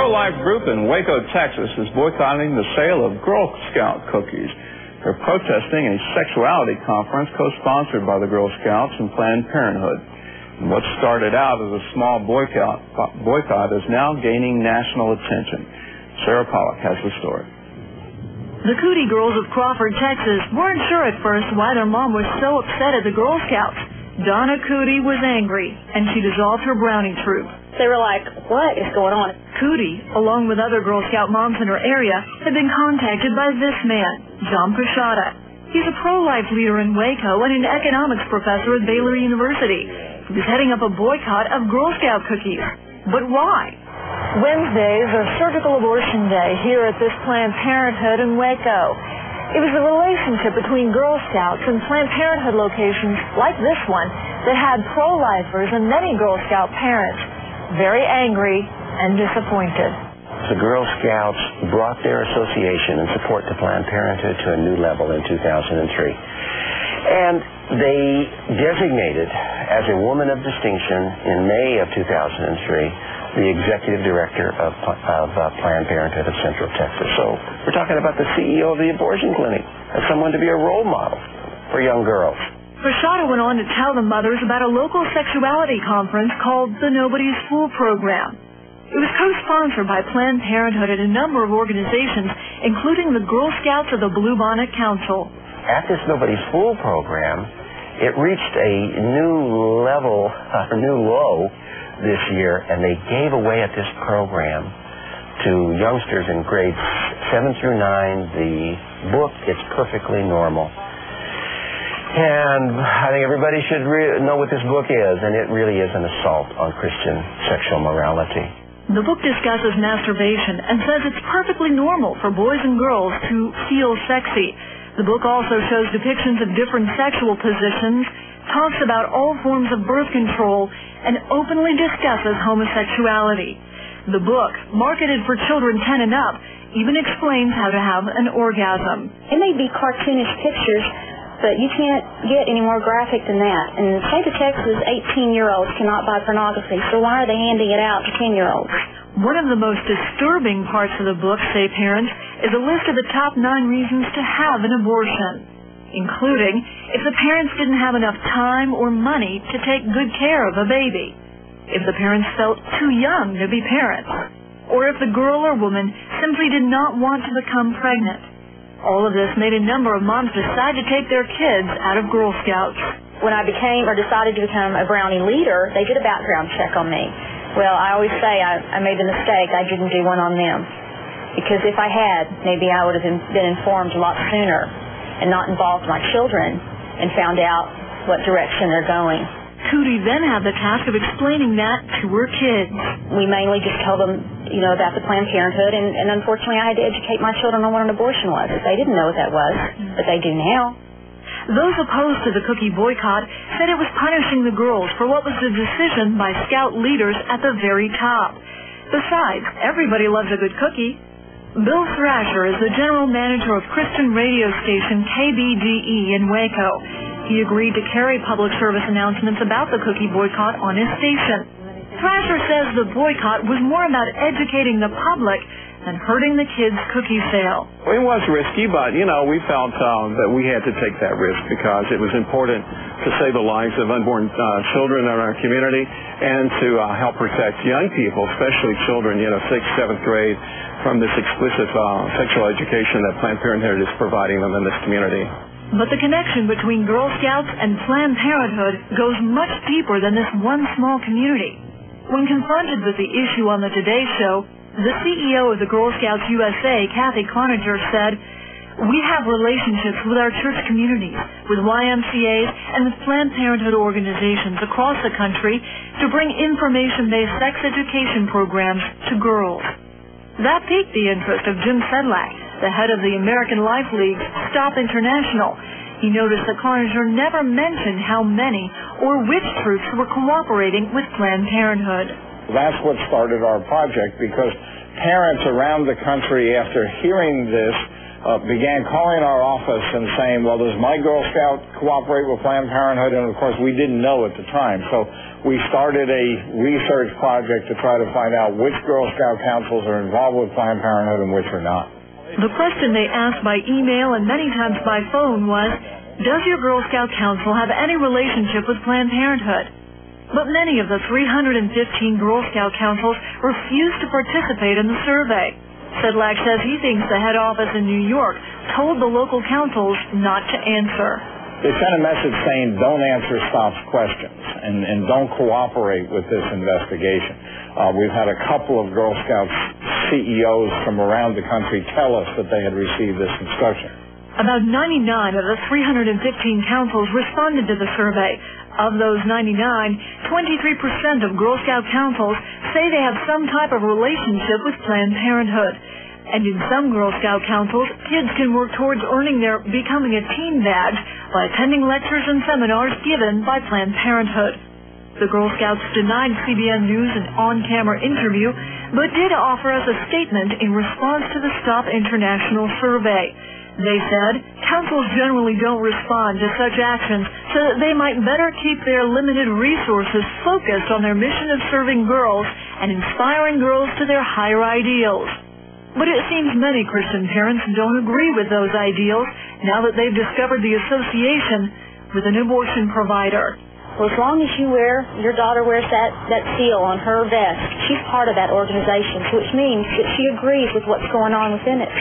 pro-life group in Waco, Texas is boycotting the sale of Girl Scout cookies. They're protesting a sexuality conference co-sponsored by the Girl Scouts and Planned Parenthood. And what started out as a small boycott is now gaining national attention. Sarah Pollack has the story. The Cootie girls of Crawford, Texas weren't sure at first why their mom was so upset at the Girl Scouts. Donna Cootie was angry, and she dissolved her brownie troop. They were like, what is going on? Cootie, along with other Girl Scout moms in her area, had been contacted by this man, John Prashada. He's a pro-life leader in Waco and an economics professor at Baylor University. He was heading up a boycott of Girl Scout cookies. But why? Wednesdays are Surgical Abortion Day here at this Planned Parenthood in Waco. It was the relationship between Girl Scouts and Planned Parenthood locations like this one that had pro-lifers and many Girl Scout parents very angry and disappointed. The Girl Scouts brought their association and support to Planned Parenthood to a new level in 2003. And they designated as a woman of distinction in May of 2003 the executive director of Planned Parenthood of Central Texas. So we're talking about the CEO of the abortion clinic as someone to be a role model for young girls. Prashada went on to tell the mothers about a local sexuality conference called the Nobody's Fool Program. It was co-sponsored by Planned Parenthood and a number of organizations, including the Girl Scouts of the Bluebonnet Council. At this Nobody's Fool program, it reached a new level, a new low this year, and they gave away at this program to youngsters in grades 7 through 9 the book, It's Perfectly Normal. And I think everybody should know what this book is, and it really is an assault on Christian sexual morality. The book discusses masturbation and says it's perfectly normal for boys and girls to feel sexy. The book also shows depictions of different sexual positions, talks about all forms of birth control, and openly discusses homosexuality. The book, marketed for children 10 and up, even explains how to have an orgasm. It may be cartoonish pictures, but you can't get any more graphic than that. In the state of Texas, 18-year-olds cannot buy pornography, so why are they handing it out to 10-year-olds? One of the most disturbing parts of the book, say parents, is a list of the top 9 reasons to have an abortion, including if the parents didn't have enough time or money to take good care of a baby, if the parents felt too young to be parents, or if the girl or woman simply did not want to become pregnant. All of this made a number of moms decide to take their kids out of Girl Scouts. When I decided to become a Brownie leader, they did a background check on me. Well, I always say I made the mistake. I didn't do one on them. Because if I had, maybe I would have been informed a lot sooner and not involved my children and found out what direction they're going. Cootie then had the task of explaining that to her kids. We mainly just told them, about the Planned Parenthood, and unfortunately I had to educate my children on what an abortion was. They didn't know what that was, but they do now. Those opposed to the cookie boycott said it was punishing the girls for what was a decision by Scout leaders at the very top. Besides, everybody loves a good cookie. Bill Thrasher is the general manager of Christian radio station KBGE in Waco. He agreed to carry public service announcements about the cookie boycott on his station. Thrasher says the boycott was more about educating the public than hurting the kids' cookie sale. It was risky, but, we felt that we had to take that risk because it was important to save the lives of unborn children in our community and to help protect young people, especially children, 6th, 7th grade, from this explicit sexual education that Planned Parenthood is providing them in this community. But the connection between Girl Scouts and Planned Parenthood goes much deeper than this one small community. When confronted with the issue on the Today Show, the CEO of the Girl Scouts USA, Kathy Cloninger, said, "We have relationships with our church communities, with YMCAs, and with Planned Parenthood organizations across the country to bring information-based sex education programs to girls." That piqued the interest of Jim Sedlak, the head of the American Life League's Stop International. He noticed that Cloninger never mentioned how many or which troops were cooperating with Planned Parenthood. That's what started our project, because parents around the country, after hearing this, began calling our office and saying, well, does my Girl Scout cooperate with Planned Parenthood? And, of course, we didn't know at the time. So we started a research project to try to find out which Girl Scout councils are involved with Planned Parenthood and which are not. The question they asked by email and many times by phone was, does your Girl Scout council have any relationship with Planned Parenthood? But many of the 315 Girl Scout councils refused to participate in the survey. Sedlak says he thinks the head office in New York told the local councils not to answer. They sent a message saying don't answer Stop's questions and don't cooperate with this investigation. We've had a couple of Girl Scouts CEOs from around the country tell us that they had received this instruction. About 99 of the 315 councils responded to the survey. Of those 99, 23% of Girl Scout councils say they have some type of relationship with Planned Parenthood. And in some Girl Scout councils, kids can work towards earning their Becoming a Teen badge by attending lectures and seminars given by Planned Parenthood. The Girl Scouts denied CBN News an on-camera interview, but did offer us a statement in response to the Stop International survey. They said councils generally don't respond to such actions so that they might better keep their limited resources focused on their mission of serving girls and inspiring girls to their higher ideals. But it seems many Christian parents don't agree with those ideals now that they've discovered the association with an abortion provider. Well, as long as your daughter wears that seal on her vest, she's part of that organization, which means that she agrees with what's going on within it.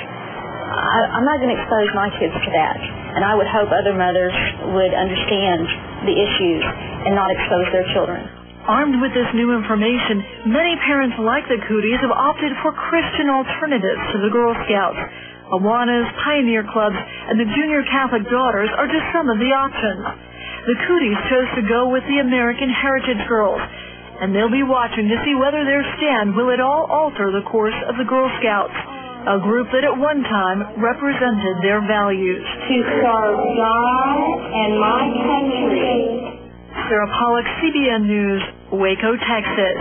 I'm not going to expose my kids to that, and I would hope other mothers would understand the issues and not expose their children. Armed with this new information, many parents like the Cooties have opted for Christian alternatives to the Girl Scouts. Awanas, Pioneer Clubs, and the Junior Catholic Daughters are just some of the options. The Cooties chose to go with the American Heritage Girls, and they'll be watching to see whether their stand will at all alter the course of the Girl Scouts, a group that at one time represented their values. To serve God and my country. Sarah Pollock, CBN News, Waco, Texas.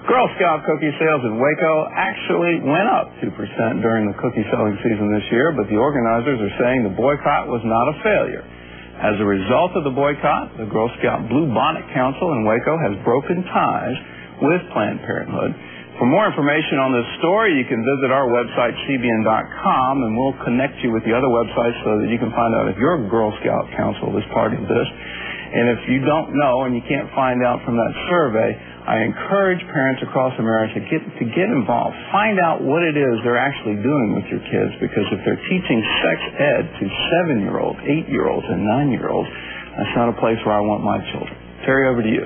Girl Scout cookie sales in Waco actually went up 2% during the cookie selling season this year, but the organizers are saying the boycott was not a failure. As a result of the boycott, the Girl Scout Blue Bonnet Council in Waco has broken ties with Planned Parenthood. For more information on this story, you can visit our website, cbn.com, and we'll connect you with the other websites so that you can find out if your Girl Scout council is part of this. And if you don't know and you can't find out from that survey, I encourage parents across America to get involved. Find out what it is they're actually doing with your kids, because if they're teaching sex ed to 7-year-olds, 8-year-olds, and 9-year-olds, that's not a place where I want my children. Terry, over to you.